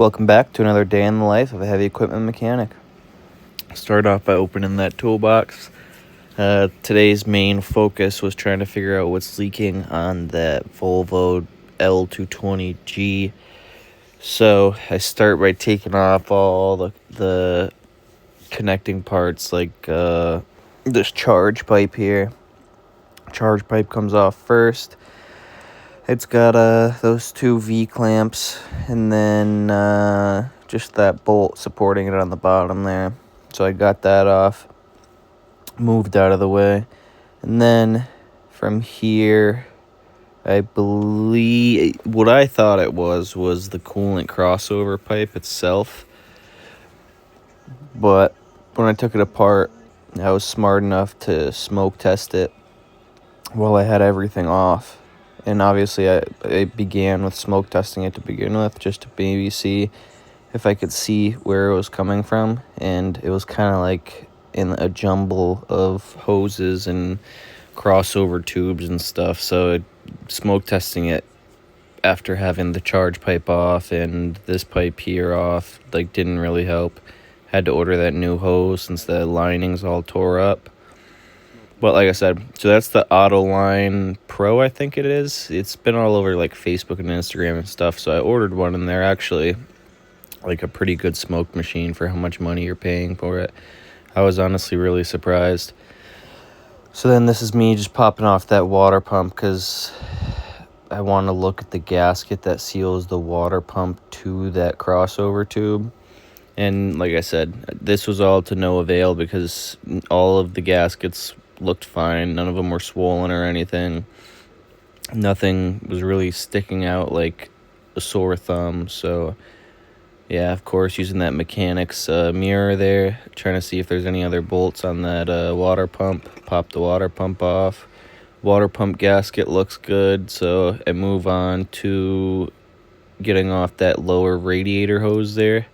Welcome back to another day in the life of a heavy equipment mechanic. Start off by opening that toolbox. Today's main focus was trying to figure out what's leaking on that Volvo L220G. So I start by taking off all the connecting parts, like this charge pipe here. Charge pipe comes off first. It's got those two V-clamps and then just that bolt supporting it on the bottom there. So I got that off, moved out of the way. And then from here, I believe what I thought it was the coolant crossover pipe itself. But when I took it apart, I was smart enough to smoke test it while I had everything off. And obviously, I began with smoke testing it to begin with, just to maybe see if I could see where it was coming from. And it was kind of like in a jumble of hoses and crossover tubes and stuff. So smoke testing it after having the charge pipe off and this pipe here off, didn't really help. Had to order that new hose since the lining's all tore up. But like I said, so that's the Autoline Pro, I think it is. It's been all over Facebook and Instagram and stuff. So I ordered one, and they're actually a pretty good smoke machine for how much money you're paying for it. I was honestly really surprised. So then this is me just popping off that water pump because I want to look at the gasket that seals the water pump to that crossover tube. And like I said, this was all to no avail because all of the gaskets looked fine. None of them were swollen or anything. Nothing was really sticking out like a sore thumb. So yeah, of course, using that mechanic's mirror there, trying to see if there's any other bolts on that water pump. Pop the water pump off. Water pump gasket looks good, so I move on to getting off that lower radiator hose there.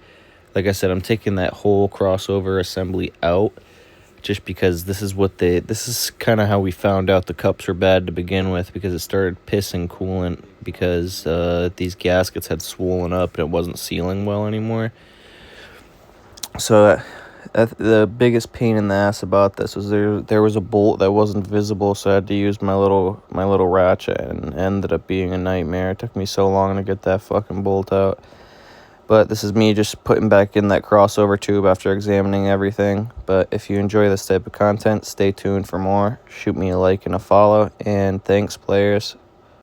Like I said, I'm taking that whole crossover assembly out just because this is kind of how we found out the cups were bad to begin with, because it started pissing coolant because these gaskets had swollen up and it wasn't sealing well anymore. So the biggest pain in the ass about this was there was a bolt that wasn't visible, so I had to use my little ratchet, and it ended up being a nightmare. It took me so long to get that fucking bolt out. But this is me just putting back in that crossover tube after examining everything. But if you enjoy this type of content, stay tuned for more. Shoot me a like and a follow. And thanks, players.